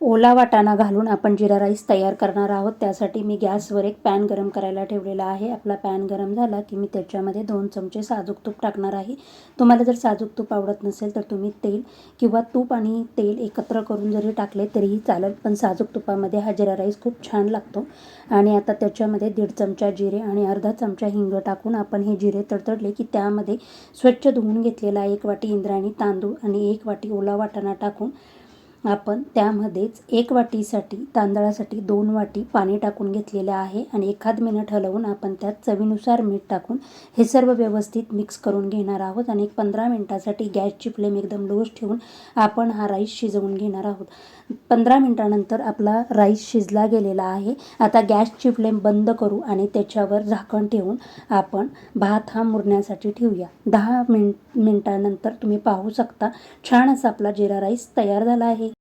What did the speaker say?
ओला वाटाणा घालून आपण जिरा राईस तयार करणार आहोत। त्यासाठी मी गॅसवर एक पॅन गरम करायला ठेवलेला आहे। आपला पॅन गरम झाला की मी त्याच्यामध्ये 2 चमचे साजूक तूप टाकणार आहे। तुम्हाला जर साजूक तूप आवडत नसेल तर तुम्ही तेल किंवा तूप आणि तेल एकत्र करून जरी टाकले तरीही चालेल, पण साजूक तुपामध्ये हा जिरा राईस खूप छान लागतो। आणि आता त्याच्यामध्ये 1.5 चमचा जिरे आणि अर्धा चमचा हिंग टाकून आपण हे जिरे तडतडले की त्यामध्ये स्वच्छ धुवून घेतलेला 1 वाटी इंद्रायणी तांदूळ आणि 1 वाटी ओला वाटाणा टाकून आपण त्यामध्येच 1 वाटीसाठी तांदळासाठी 2 वाटी पाणी टाकून घेतलेले आहे आणि 1 मिनिट हलवून आपण त्यात चवीनुसार मीठ टाकून हे सर्व व्यवस्थित मिक्स करून घेणार आहोत। आणि 15 मिनिटासाठी गॅसची फ्लेम एकदम लोच ठेवून आपण हा राईस शिजवून घेणार आहोत। 15 मिनिटानंतर आपला राईस शिजला गेलेला आहे। आता गॅसची फ्लेम बंद करू आणि त्याच्यावर झाकण ठेवून आपण भात हा मुरण्यासाठी ठेवूया। 10 मिनिटानंतर तुम्ही पाहू शकता छान असा आपला जिरा राईस तयार झाला आहे।